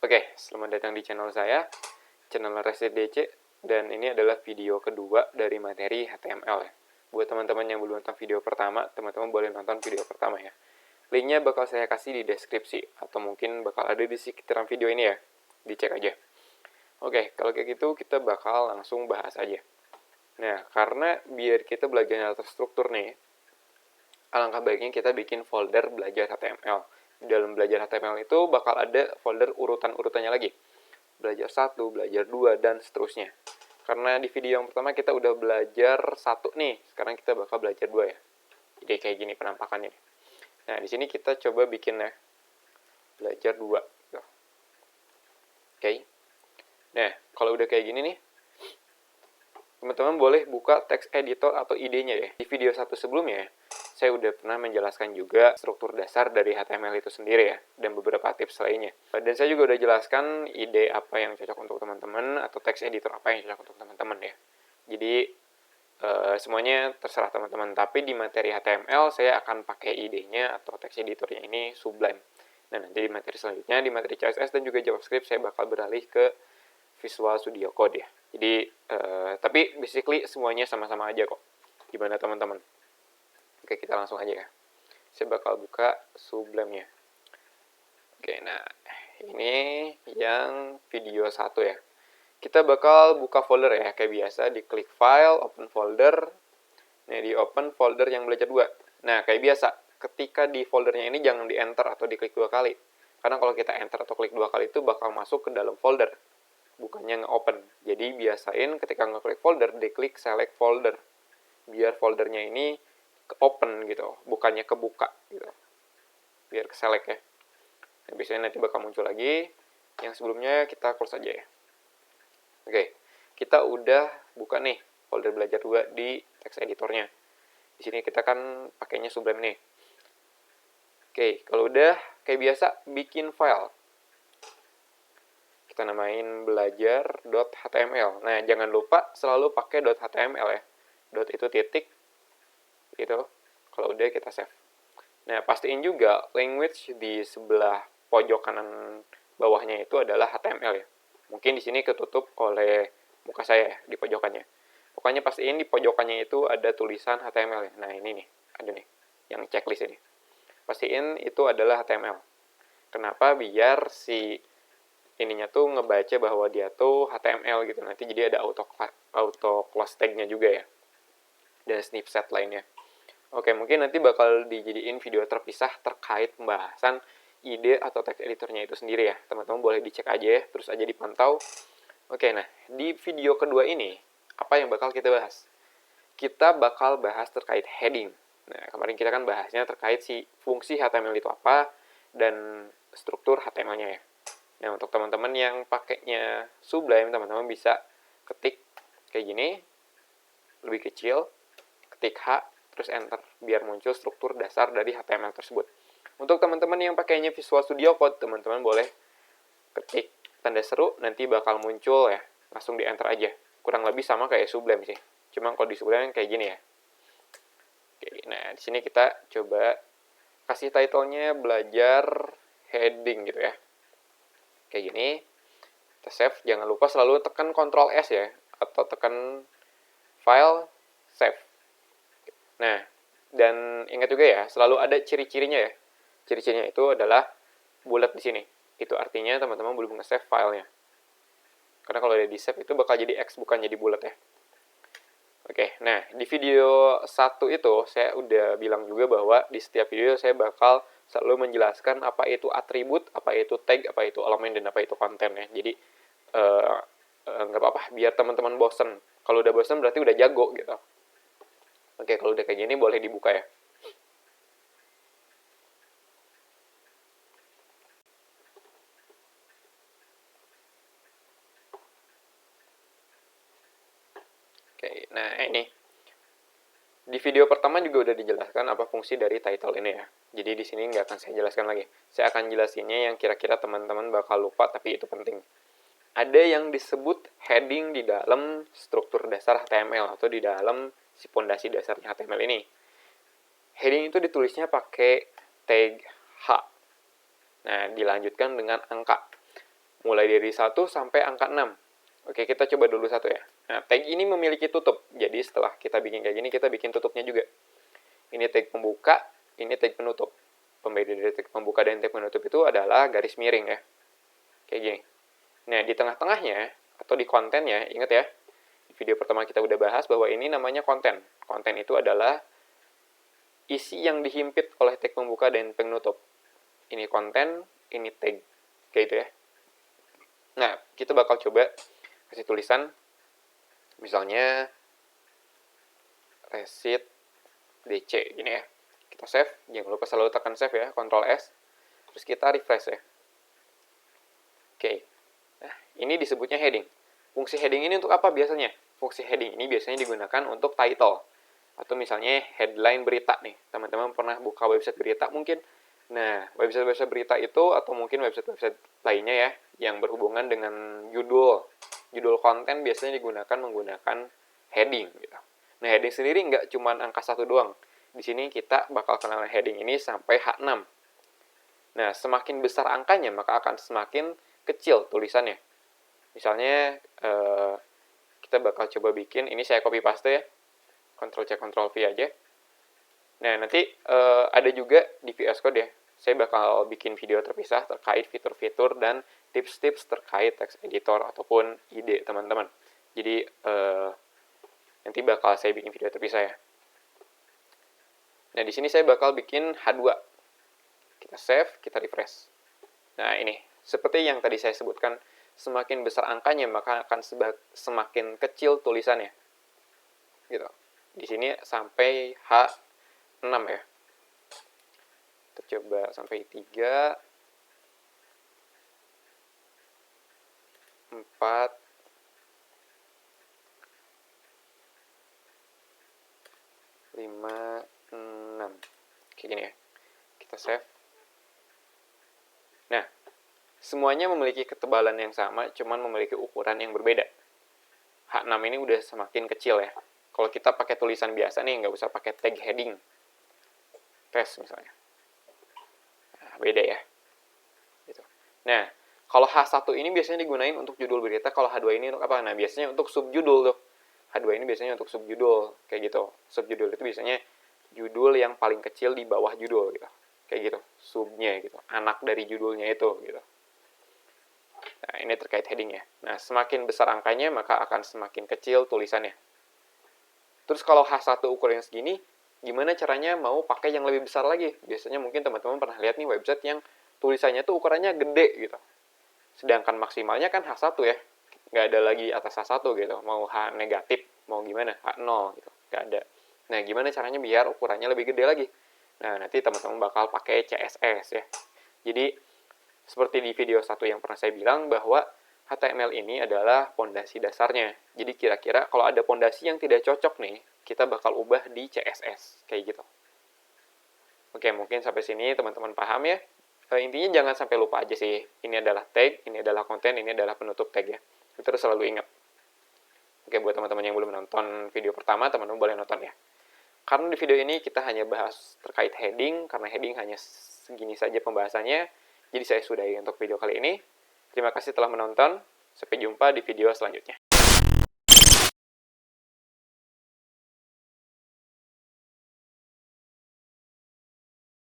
Oke, selamat datang di channel saya, channel ResDC, dan ini adalah video kedua dari materi HTML ya. Buat teman-teman yang belum nonton video pertama, teman-teman boleh nonton video pertama ya. Linknya bakal saya kasih di deskripsi, atau mungkin bakal ada di sekitaran video ini ya, dicek aja. Oke, kalau kayak gitu kita bakal langsung bahas aja. Nah, karena biar kita belajarnya terstruktur nih, alangkah baiknya kita bikin folder belajar HTML. Di dalam belajar HTML itu bakal ada folder urutan-urutannya lagi. Belajar 1, belajar 2, dan seterusnya. Karena di video yang pertama kita udah belajar 1 nih, sekarang kita bakal belajar 2 ya. Jadi kayak gini penampakannya. Nah, di sini kita coba bikin ya, belajar 2. Oke. Nah, kalau udah kayak gini nih, teman-teman boleh buka text editor atau idenya ya. Di video 1 sebelumnya, saya udah pernah menjelaskan juga struktur dasar dari HTML itu sendiri ya, dan beberapa tips lainnya. Dan saya juga udah jelaskan ide apa yang cocok untuk teman-teman, atau text editor apa yang cocok untuk teman-teman ya. Jadi, semuanya terserah teman-teman. Tapi di materi HTML, saya akan pakai idenya atau text editornya ini Sublime. Nah, nanti di materi selanjutnya, di materi CSS dan juga JavaScript, saya bakal beralih ke Visual Studio Code ya. Jadi, tapi basically semuanya sama-sama aja kok. Gimana teman-teman? Oke, kita langsung aja ya. Saya bakal buka Sublime-nya. Oke, nah ini yang video 1 ya. Kita bakal buka folder ya, kayak biasa. Diklik File, Open Folder. Nah, di Open Folder yang belajar 2. Nah, kayak biasa, ketika di foldernya ini jangan di-enter atau diklik 2 kali. Karena kalau kita enter atau klik 2 kali itu bakal masuk ke dalam folder, bukannya nge-open. Jadi biasain ketika ngeklik folder, diklik select folder. Biar foldernya ini ke-open gitu, bukannya kebuka gitu. Biar ke-select ya. Nah, biasanya nanti bakal muncul lagi. Yang sebelumnya kita close aja ya. Oke, kita udah buka nih folder belajar 2 di text editornya. Di sini kita kan pakainya Sublime nih. Oke, kalau udah kayak biasa bikin file. Kita namain belajar.html. Nah, jangan lupa selalu pakai .html ya. Dot itu titik, gitu. Kalau udah kita save. Nah, pastiin juga language di sebelah pojok kanan bawahnya itu adalah HTML ya. Mungkin di sini ketutup oleh muka saya ya, di pojokannya. Pokoknya pastiin di pojokannya itu ada tulisan HTML ya. Nah, ini nih, ada nih, yang checklist ini. Pastiin itu adalah HTML. Kenapa? Biar si ininya tuh ngebaca bahwa dia tuh HTML gitu. Nanti jadi ada auto close tag-nya juga ya. Dan snipset lainnya. Oke, mungkin nanti bakal dijadiin video terpisah terkait pembahasan ide atau text editornya itu sendiri ya. Teman-teman boleh dicek aja ya, terus aja dipantau. Oke, nah, di video kedua ini, apa yang bakal kita bahas? Kita bakal bahas terkait heading. Nah, kemarin kita kan bahasnya terkait si fungsi HTML itu apa, dan struktur HTML-nya ya. Nah, untuk teman-teman yang pakainya Sublime, teman-teman bisa ketik kayak gini, lebih kecil, ketik H, terus enter, biar muncul struktur dasar dari HTML tersebut. Untuk teman-teman yang pakainya Visual Studio Code, teman-teman boleh ketik tanda seru, nanti bakal muncul ya, langsung di enter aja. Kurang lebih sama kayak Sublime sih. Cuma kalau di Sublime kayak gini ya. Oke, nah di sini kita coba kasih title-nya belajar heading gitu ya. Kayak gini. Kita save, jangan lupa selalu tekan Ctrl S ya, atau tekan file, save. Nah, dan ingat juga ya, selalu ada ciri-cirinya ya. Ciri-cirinya itu adalah bulat di sini. Itu artinya teman-teman belum nge-save filenya. Karena kalau udah di-save itu bakal jadi X, bukan jadi bulat ya. Oke, nah di video 1 itu saya udah bilang juga bahwa di setiap video saya bakal selalu menjelaskan apa itu atribut, apa itu tag, apa itu elemen, dan apa itu konten ya. Jadi nggak apa-apa, biar teman-teman bosen. Kalau udah bosen berarti udah jago gitu. Oke, kalau udah kayak gini boleh dibuka ya. Oke, nah ini. Di video pertama juga udah dijelaskan apa fungsi dari title ini ya. Jadi di sini nggak akan saya jelaskan lagi. Saya akan jelasinnya yang kira-kira teman-teman bakal lupa, tapi itu penting. Ada yang disebut heading di dalam struktur dasar HTML atau di dalam si fondasi dasarnya HTML ini. Heading itu ditulisnya pakai tag H. Nah, dilanjutkan dengan angka. mulai dari 1 sampai angka 6. Oke, kita coba dulu satu ya. Nah, tag ini memiliki tutup. Jadi setelah kita bikin kayak gini, kita bikin tutupnya juga. Ini tag pembuka, ini tag penutup. Pembeda dari tag pembuka dan tag penutup itu adalah garis miring ya. Kayak gini. Nah, di tengah-tengahnya, atau di kontennya, ingat ya, di video pertama kita udah bahas bahwa ini namanya konten. Konten itu adalah isi yang dihimpit oleh tag pembuka dan penutup. Ini konten, ini tag. Kayak gitu ya. Nah, kita bakal coba kasih tulisan, misalnya receipt DC gini ya. Kita save, jangan lupa selalu tekan save ya, Ctrl S. Terus kita refresh ya. Oke. Nah, ini disebutnya heading. Fungsi heading ini untuk apa biasanya? Fungsi heading ini biasanya digunakan untuk title. Atau misalnya headline berita nih. Teman-teman pernah buka website berita mungkin. Nah, website-website berita itu atau mungkin website-website lainnya ya yang berhubungan dengan judul. Judul konten biasanya digunakan menggunakan heading gitu. Nah, heading sendiri nggak cuma angka 1 doang. Di sini kita bakal kenal heading ini sampai H6. Nah, semakin besar angkanya maka akan semakin kecil tulisannya. Misalnya kita bakal coba bikin, ini saya copy paste ya. Ctrl C Ctrl V aja. Nah, nanti ada juga di VS Code ya. Saya bakal bikin video terpisah terkait fitur-fitur dan tips-tips terkait text editor ataupun ide teman-teman. Jadi nanti bakal saya bikin video terpisah ya. Nah, di sini saya bakal bikin H2. Kita save, kita refresh. Nah, ini seperti yang tadi saya sebutkan, semakin besar angkanya maka akan semakin kecil tulisannya. Gitu. Di sini sampai H6 ya. Kita coba sampai 3, 4, 5, 6. Kayak gini ya. Kita save. Nah, semuanya memiliki ketebalan yang sama, cuman memiliki ukuran yang berbeda. H6 ini udah semakin kecil ya. Kalau kita pakai tulisan biasa nih, nggak usah pakai tag heading. Tes misalnya. Nah, beda ya. Gitu. Nah, kalau H1 ini biasanya digunain untuk judul berita, kalau H2 ini untuk apa? Nah, biasanya untuk subjudul tuh. H2 ini biasanya untuk subjudul, kayak gitu. Subjudul itu biasanya judul yang paling kecil di bawah judul gitu. Kayak gitu, subnya gitu. Anak dari judulnya itu gitu. Nah, ini terkait heading ya. Nah, semakin besar angkanya, maka akan semakin kecil tulisannya. Terus kalau H1 ukurannya segini, gimana caranya mau pakai yang lebih besar lagi? Biasanya mungkin teman-teman pernah lihat nih website yang tulisannya tuh ukurannya gede gitu. Sedangkan maksimalnya kan H1 ya. Nggak ada lagi atas H1 gitu. Mau H negatif, mau gimana? H0 gitu. Nggak ada. Nah, gimana caranya biar ukurannya lebih gede lagi? Nah, nanti teman-teman bakal pakai CSS ya. Jadi, seperti di video 1 yang pernah saya bilang bahwa HTML ini adalah pondasi dasarnya. Jadi kira-kira kalau ada pondasi yang tidak cocok nih, kita bakal ubah di CSS. Kayak gitu. Oke, mungkin sampai sini teman-teman paham ya. Intinya jangan sampai lupa aja sih. Ini adalah tag, ini adalah konten, ini adalah penutup tag ya. Itu harus selalu ingat. Oke, buat teman-teman yang belum nonton video pertama, teman-teman boleh nonton ya. Karena di video ini kita hanya bahas terkait heading, karena heading hanya segini saja pembahasannya. Jadi saya sudahi untuk video kali ini. Terima kasih telah menonton. Sampai jumpa di video selanjutnya.